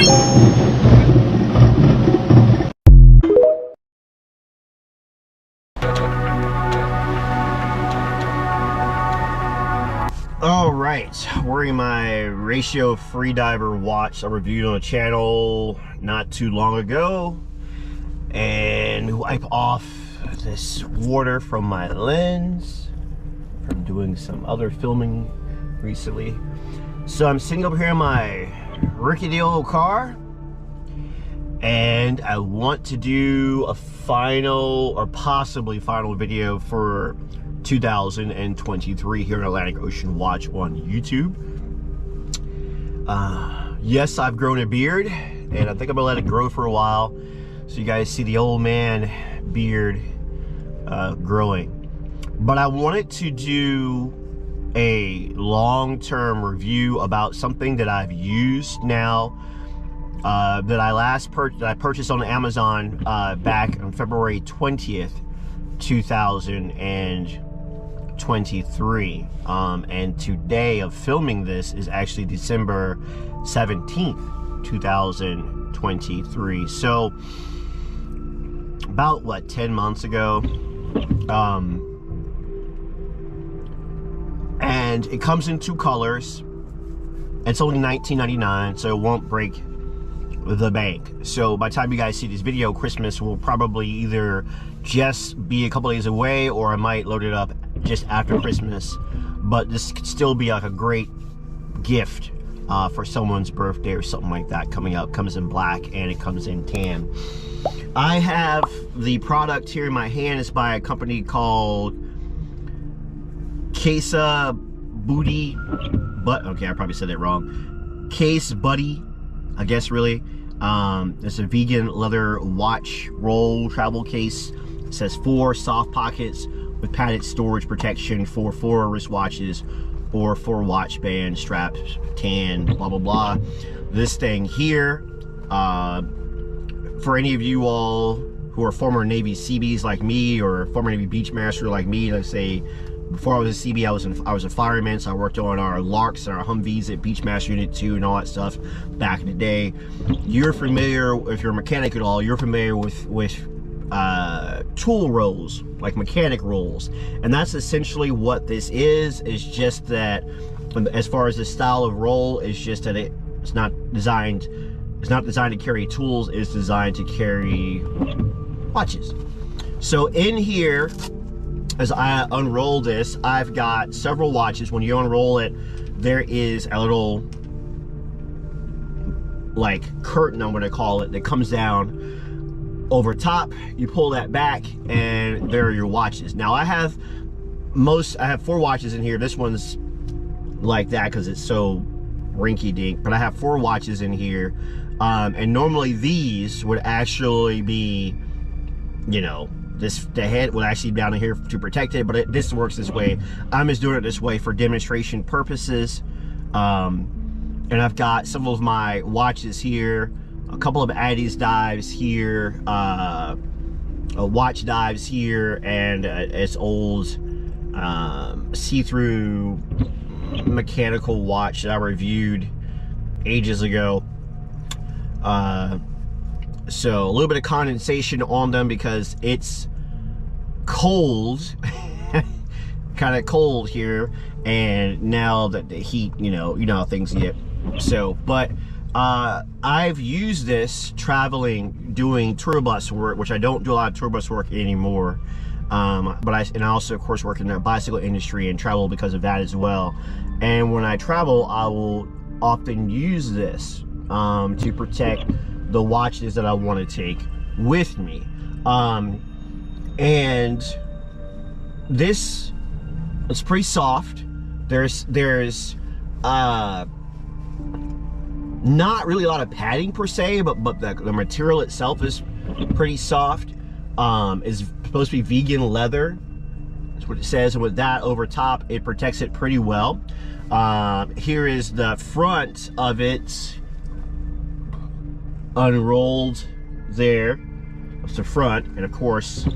All right, wearing my Ratio Freediver watch I reviewed on a channel not too long ago, and wipe off this water from my lens from doing some other filming recently. So I'm sitting over here in my rickety old car, and I want to do a final or possibly final video for 2023 here in Atlantic Ocean Watch on YouTube. Yes, I've grown a beard, and I think I'm gonna let it grow for a while so you guys see the old man beard growing. But I wanted to do a long-term review about something that I've used now, that I purchased on Amazon back on February 20th, 2023, and today of filming this is actually December 17th, 2023. So about what, 10 months ago, and it comes in 2 colors. It's only $19.99, so it won't break the bank. So by the time you guys see this video, Christmas will probably either just be a couple days away, or I might load it up just after Christmas. But this could still be like a great gift for someone's birthday or something like that coming up. It comes in black and it comes in tan. I have the product here in my hand. It's by a company called Case Booty, but okay, I probably said it wrong. Case Buddy, I guess, really. It's a vegan leather watch roll travel case. It says 4 soft pockets with padded storage protection for 4 wristwatches or 4 watch band straps, tan, blah blah blah. This thing here, for any of you all who are former Navy Seabees like me, or former Navy Beachmaster like me, let's say before I was a Seabee, I was a fireman, so I worked on our Larks and our Humvees at Beachmaster Unit 2 and all that stuff back in the day. You're familiar, if you're a mechanic at all, you're familiar with tool rolls, like mechanic rolls, and that's essentially what this is. It's just that, as far as the style of roll, it's just that it's not designed to carry tools. It's designed to carry watches. So in here, as I unroll this, I've got several watches. When you unroll it, there is a little, like, curtain, I'm gonna call it, that comes down over top. You pull that back and there are your watches. Now I have 4 watches in here. This one's like that because it's so rinky dink, but I have 4 watches in here, and normally these would actually be, you know, the head would actually be down in here to protect it, but this works this way. I'm just doing it this way for demonstration purposes. And I've got some of my watches here, a couple of Addies dives here, watch dives here, and it's old see-through mechanical watch that I reviewed ages ago. So a little bit of condensation on them because it's cold, kind of cold here, and now that the heat, you know how things get. So, but I've used this traveling, doing tour bus work, which I don't do a lot of tour bus work anymore. But I also, of course, work in the bicycle industry and travel because of that as well. And when I travel, I will often use this to protect the watches that I want to take with me. And this is pretty soft. There's not really a lot of padding per se, but the material itself is pretty soft. It's supposed to be vegan leather. That's what it says, and with that over top, it protects it pretty well. Here is the front of it, unrolled there. That's the front, and of course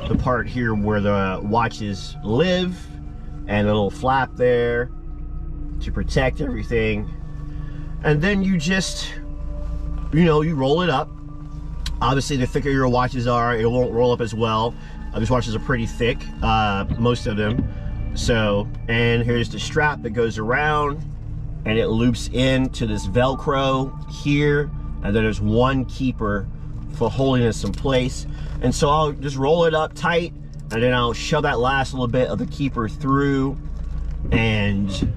the part here where the watches live, and a little flap there to protect everything. And then you just you roll it up. Obviously, the thicker your watches are, it won't roll up as well. These watches are pretty thick, most of them. So, and here's the strap that goes around, and it loops into this Velcro here, and then there's one keeper for holding this in place. And so I'll just roll it up tight, and then I'll shove that last little bit of the keeper through and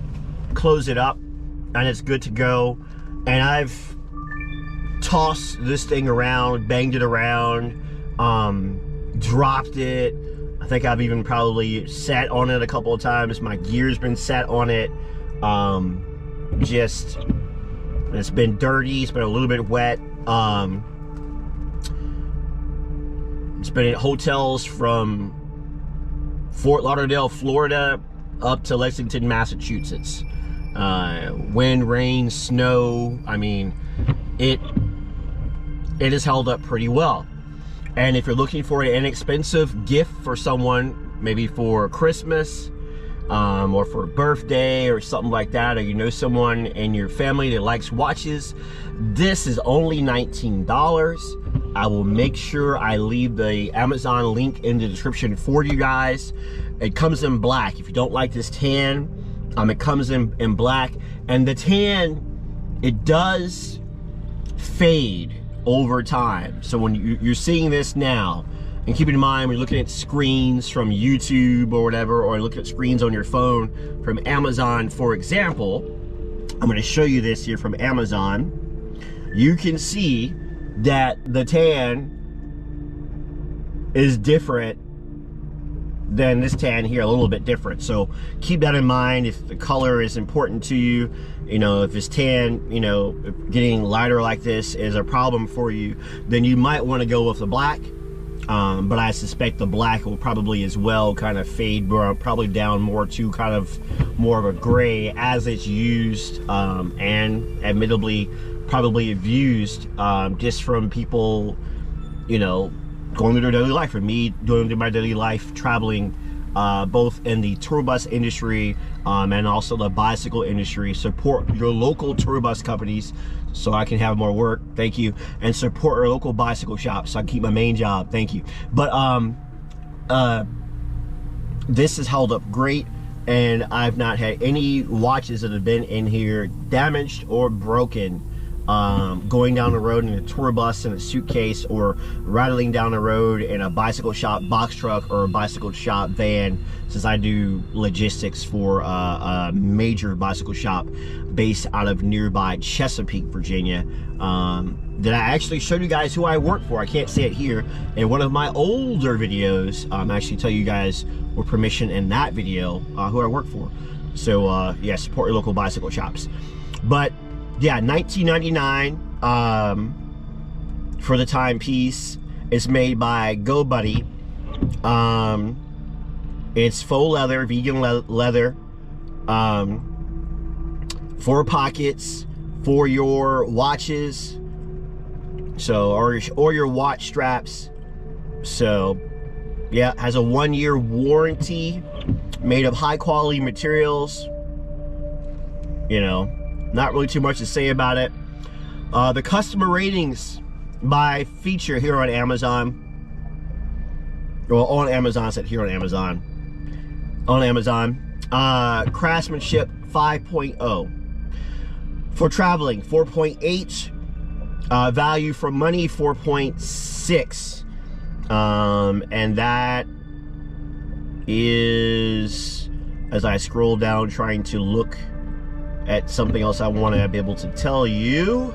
close it up, and it's good to go. And I've tossed this thing around, banged it around, dropped it. I think I've even probably sat on it a couple of times. My gear's been sat on it. It's been dirty, it's been a little bit wet. It's been in hotels from Fort Lauderdale, Florida, up to Lexington, Massachusetts. Wind, rain, snow, I mean, it has held up pretty well. And if you're looking for an inexpensive gift for someone, maybe for Christmas, or for a birthday or something like that, or you know someone in your family that likes watches, this is only $19. I will make sure I leave the Amazon link in the description for you guys. It comes in black. If you don't like this tan, it comes in black. And the tan, it does fade over time. So when you're seeing this now, and keep in mind, when you're looking at screens from YouTube or whatever, or looking at screens on your phone from Amazon, for example, I'm going to show you this here from Amazon. You can see that the tan is different than this tan here, a little bit different. So keep that in mind if the color is important to you. You know, if this tan, you know, getting lighter like this is a problem for you, then you might want to go with the black. But I suspect the black will probably as well kind of fade, probably down more to kind of more of a gray as it's used, and admittedly probably abused, just from people, you know, going through their daily life, or me doing my daily life traveling, both in the tour bus industry and also the bicycle industry. Support your local tour bus companies so I can have more work, thank you, and support our local bicycle shops so I can keep my main job, thank you. But this has held up great, and I've not had any watches that have been in here damaged or broken going down the road in a tour bus in a suitcase, or rattling down the road in a bicycle shop box truck or a bicycle shop van, since I do logistics for a major bicycle shop based out of nearby Chesapeake, Virginia, that I actually showed you guys who I work for. I can't say it here. In one of my older videos, I actually tell you guys with permission in that video who I work for. So yeah, support your local bicycle shops. But yeah, $19.99 for the timepiece. It's made by GoBuddy. It's faux leather, vegan leather. 4 pockets for your watches, so or your watch straps. So yeah, has a 1-year warranty, made of high quality materials. You know, not really too much to say about it. The customer ratings by feature here on Amazon, well, on Amazon, I said here on Amazon, craftsmanship 5.0, for traveling 4.8, value for money 4.6, and that is, as I scroll down trying to look at something else I want to be able to tell you,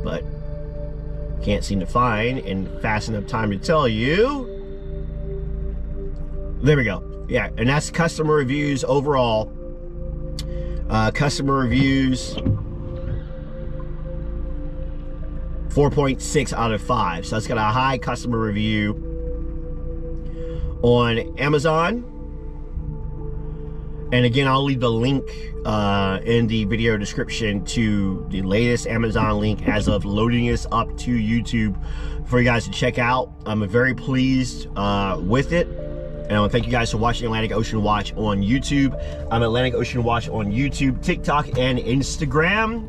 but can't seem to find in fast enough time to tell you. There we go. Yeah, and that's customer reviews overall. Customer reviews 4.6 out of 5. So it's got a high customer review on Amazon. And again, I'll leave the link in the video description to the latest Amazon link as of loading this up to YouTube for you guys to check out. I'm very pleased with it. And I want to thank you guys for watching Atlantic Ocean Watch on YouTube. I'm Atlantic Ocean Watch on YouTube, TikTok, and Instagram.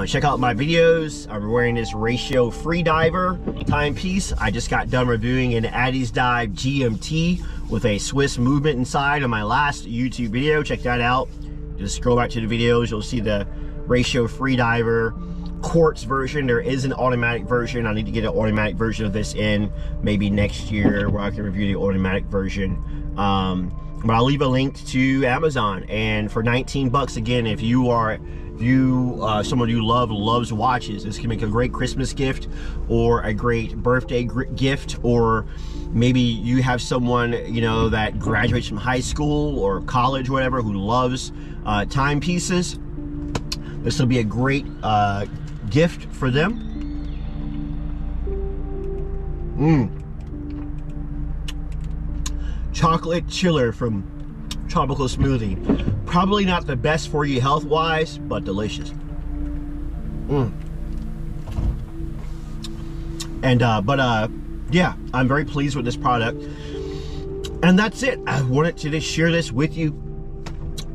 Check out my videos. I'm wearing this Ratio Freediver timepiece. I just got done reviewing an Addies Dive GMT with a Swiss movement inside on my last YouTube video. Check that out. Just scroll back to the videos. You'll see the Ratio Freediver quartz version. There is an automatic version. I need to get an automatic version of this in maybe next year where I can review the automatic version. But I'll leave a link to Amazon. And for 19 bucks, again, if you are someone you loves watches, this can make a great Christmas gift or a great birthday gift, or maybe you have someone, you know, that graduates from high school or college, whatever, who loves timepieces. This will be a great gift for them. Chocolate chiller from Tropical Smoothie. Probably not the best for you health-wise, but delicious. Yeah, I'm very pleased with this product. And that's it. I wanted to just share this with you.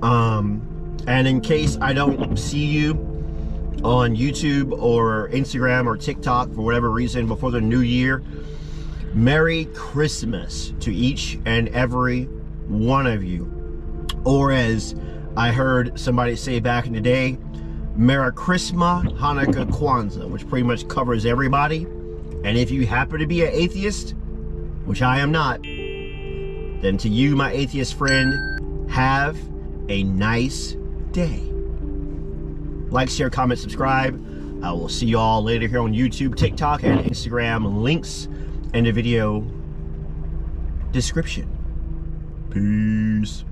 And in case I don't see you on YouTube or Instagram or TikTok for whatever reason before the new year, Merry Christmas to each and every one of you. Or as I heard somebody say back in the day, Merry Christmas, Hanukkah, Kwanzaa, which pretty much covers everybody. And if you happen to be an atheist, which I am not, then to you, my atheist friend, have a nice day. Like, share, comment, subscribe. I will see you all later here on YouTube, TikTok, and Instagram. Links in the video description. Peace.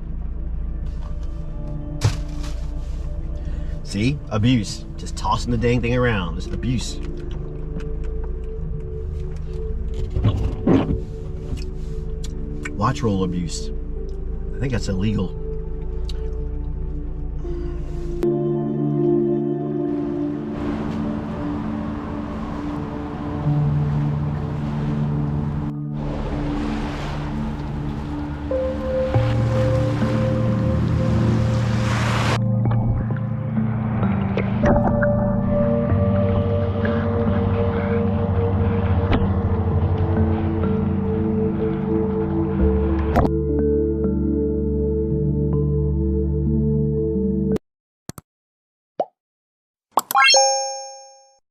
See? Abuse. Just tossing the dang thing around. It's abuse. Watch roll abuse. I think that's illegal.